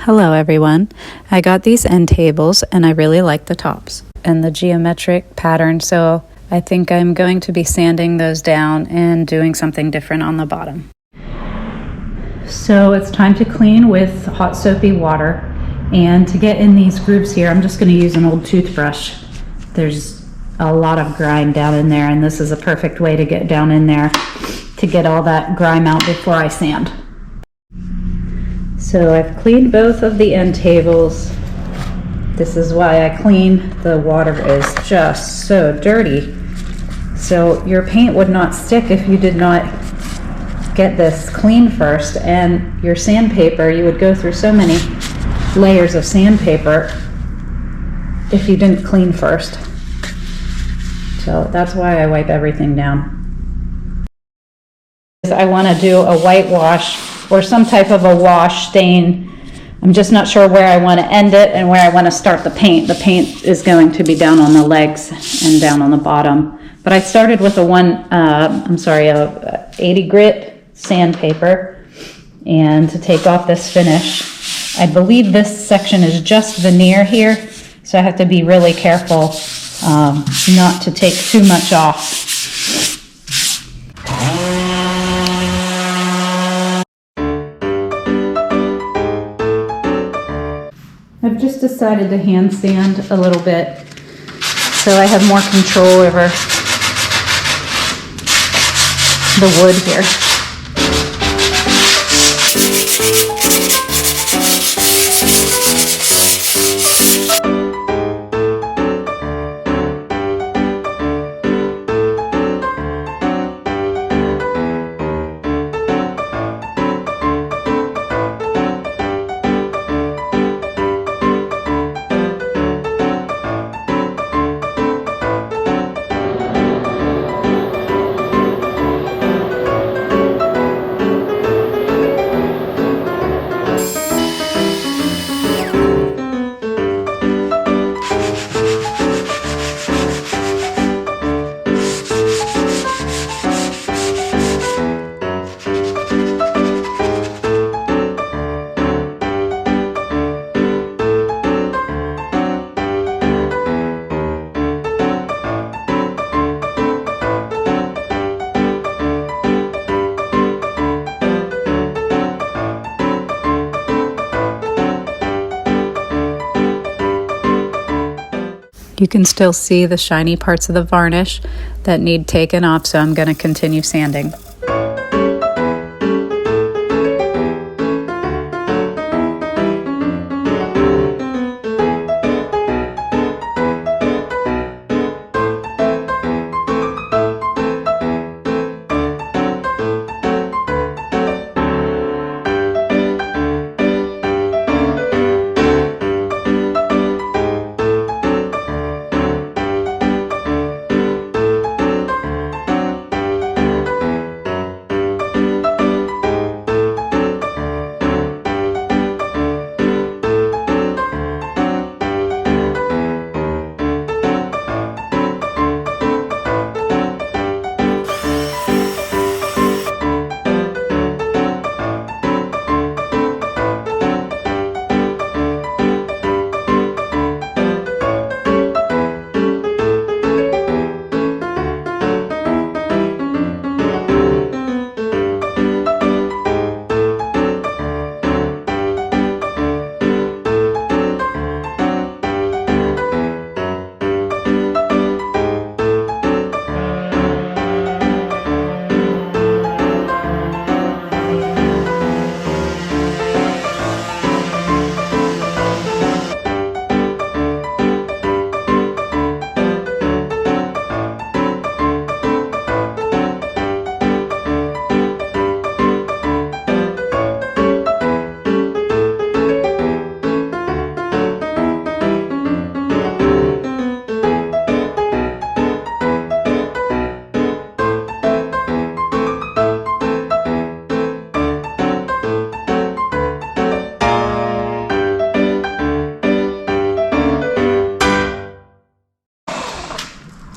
Hello everyone. I got these end tables and I really like the tops and the geometric pattern, so I think I'm going to be sanding those down and doing something different on the bottom. So it's time to clean with hot soapy water, and to get in these grooves here I'm just going to use an old toothbrush. There's a lot of grime down in there, and this is a perfect way to get down in there to get all that grime out before I sand. So I've cleaned both of the end tables. This is why I clean. The water is just so dirty. So your paint would not stick if you did not get this clean first, and your sandpaper, you would go through so many layers of sandpaper if you didn't clean first. So that's why I wipe everything down. I want to do a whitewash or some type of a wash stain. I'm just not sure where I want to end it and where I want to start the paint. The paint is going to be down on the legs and down on the bottom. But I started with a 80 grit sandpaper, and to take off this finish. I believe this section is just veneer here, so I have to be really careful not to take too much off. I've just decided to hand sand a little bit so I have more control over the wood here. You can still see the shiny parts of the varnish that need taken off, so I'm going to continue sanding.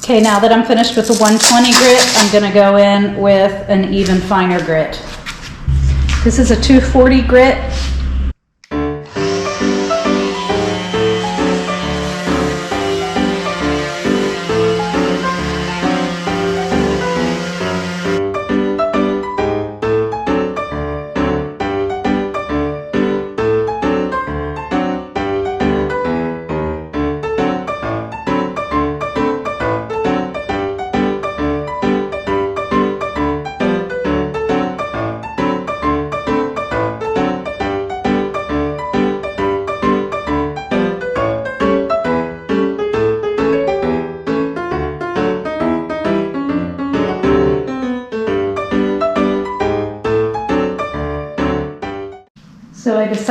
Okay, now that I'm finished with the 120 grit, I'm going to go in with an even finer grit. This is a 240 grit.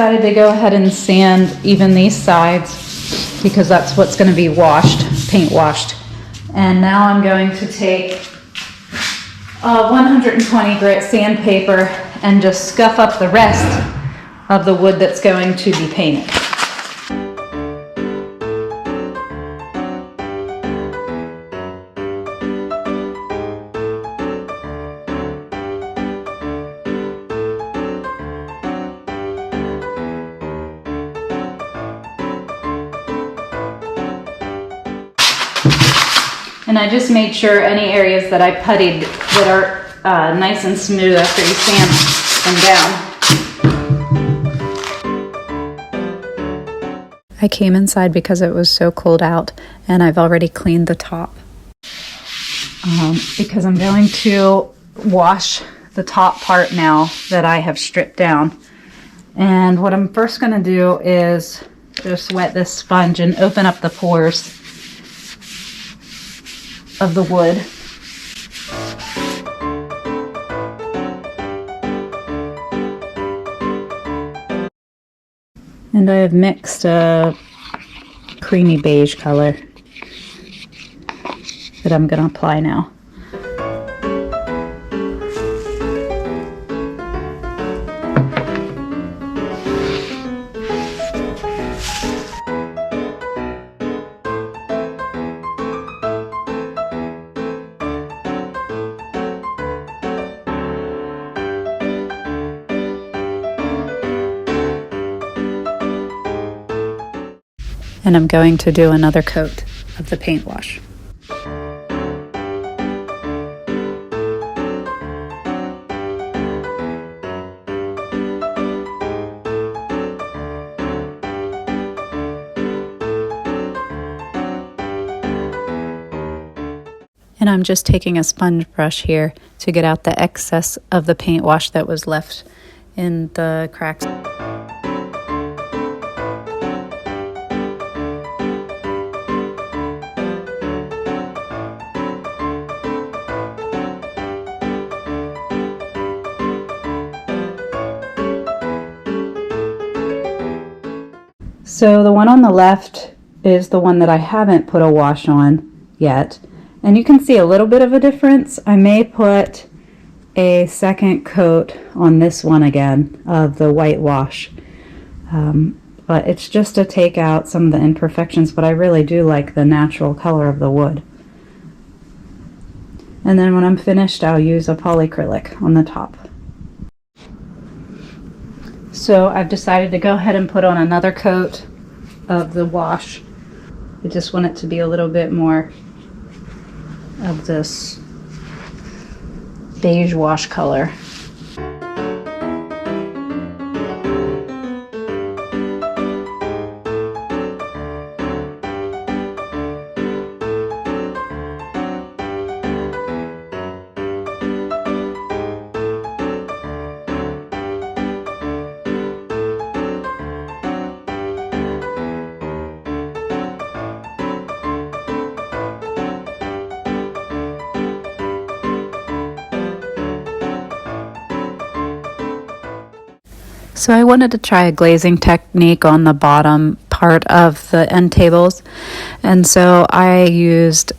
decided to go ahead and sand even these sides because that's what's going to be washed, paint washed. And now I'm going to take 120 grit sandpaper and just scuff up the rest of the wood that's going to be painted. And I just made sure any areas that I puttied that are nice and smooth after you sand them down. I came inside because it was so cold out, and I've already cleaned the top. Because I'm going to wash the top part now that I have stripped down. And what I'm first going to do is just wet this sponge and open up the pores of the wood. And I have mixed a creamy beige color that I'm going to apply now. And I'm going to do another coat of the paint wash. And I'm just taking a sponge brush here to get out the excess of the paint wash that was left in the cracks. So the one on the left is the one that I haven't put a wash on yet. And you can see a little bit of a difference. I may put a second coat on this one again of the white wash. But it's just to take out some of the imperfections, but I really do like the natural color of the wood. And then when I'm finished, I'll use a polyacrylic on the top. So I've decided to go ahead and put on another coat of the wash. I just want it to be a little bit more of this beige wash color. So I wanted to try a glazing technique on the bottom part of the end tables, and so I used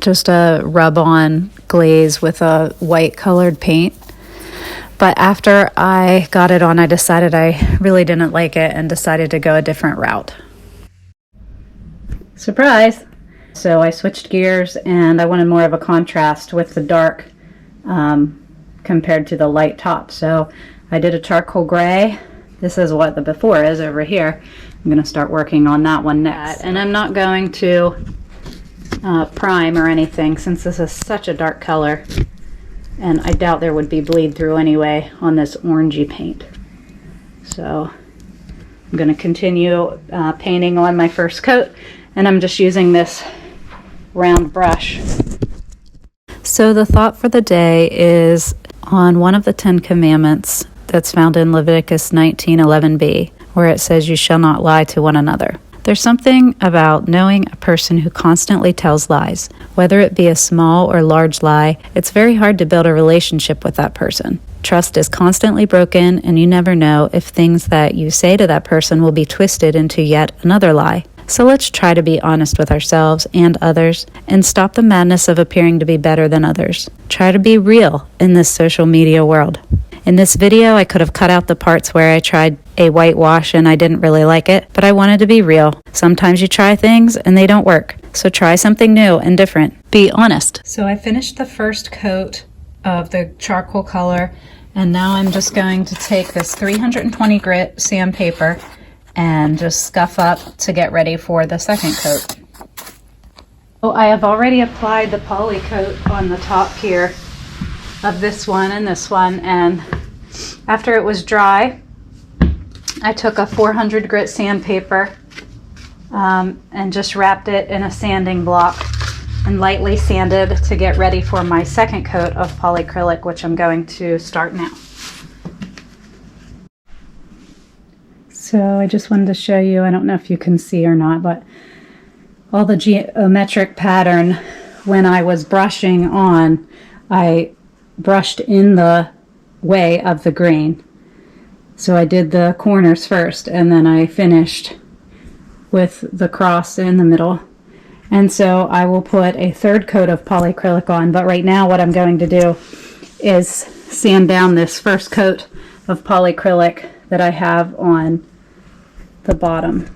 just a rub-on glaze with a white colored paint. But after I got it on, I decided I really didn't like it and decided to go a different route. Surprise! So I switched gears and I wanted more of a contrast with the dark compared to the light top. So I did a charcoal gray. This is what the before is over here. I'm going to start working on that one next. And I'm not going to prime or anything since this is such a dark color. And I doubt there would be bleed through anyway on this orangey paint. So I'm going to continue painting on my first coat. And I'm just using this round brush. So the thought for the day is on one of the 10 commandments that's found in Leviticus 19:11b, where it says you shall not lie to one another. There's something about knowing a person who constantly tells lies. Whether it be a small or large lie, it's very hard to build a relationship with that person. Trust is constantly broken, and you never know if things that you say to that person will be twisted into yet another lie. So let's try to be honest with ourselves and others and stop the madness of appearing to be better than others. Try to be real in this social media world. In this video, I could have cut out the parts where I tried a whitewash and I didn't really like it, but I wanted to be real. Sometimes you try things and they don't work. So try something new and different. Be honest. So I finished the first coat of the charcoal color, and now I'm just going to take this 320 grit sandpaper and just scuff up to get ready for the second coat. So I have already applied the poly coat on the top here of this one and this one, and after it was dry, I took a 400 grit sandpaper and just wrapped it in a sanding block and lightly sanded to get ready for my second coat of polyacrylic, which I'm going to start now. So I just wanted to show you, I don't know if you can see or not, but all the geometric pattern, when I was brushing on, I brushed in the way of the grain. So I did the corners first, and then I finished with the cross in the middle. And so I will put a third coat of polyacrylic on, but right now what I'm going to do is sand down this first coat of polyacrylic that I have on the bottom.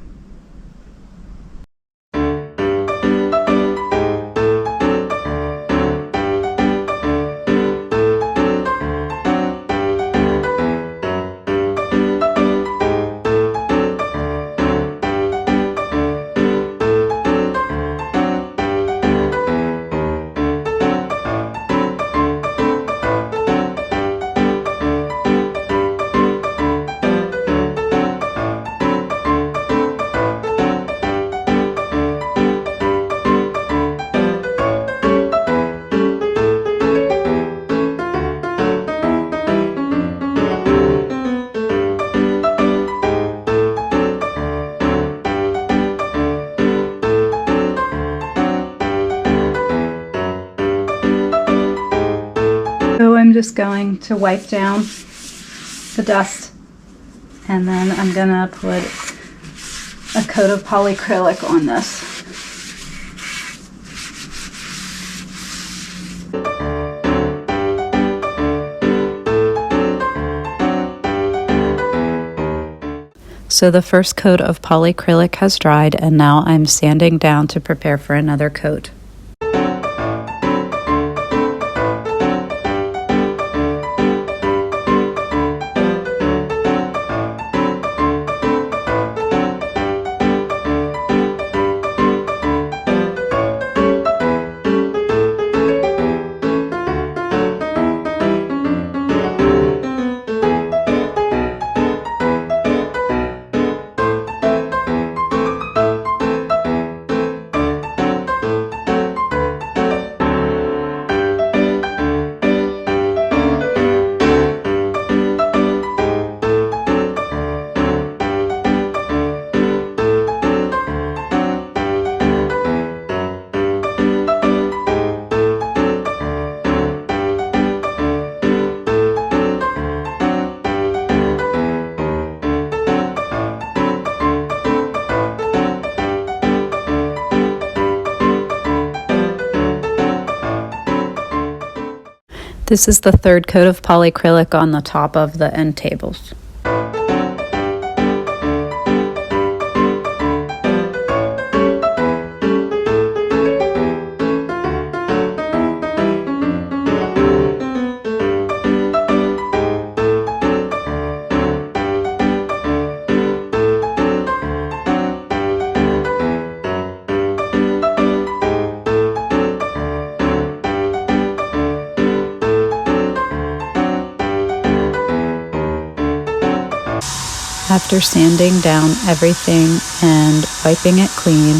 So I'm just going to wipe down the dust, and then I'm going to put a coat of polyacrylic on this. So the first coat of polyacrylic has dried, and now I'm sanding down to prepare for another coat. This is the third coat of polyacrylic on the top of the end tables. After sanding down everything and wiping it clean,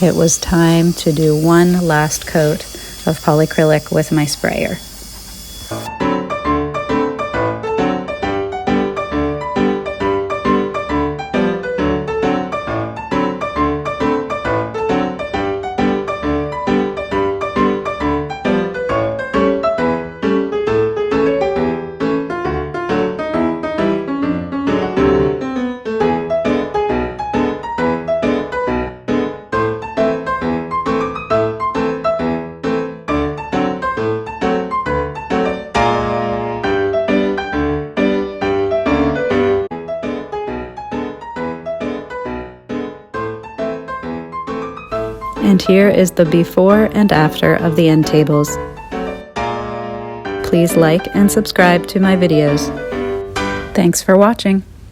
it was time to do one last coat of polyacrylic with my sprayer. And here is the before and after of the end tables. Please like and subscribe to my videos. Thanks for watching.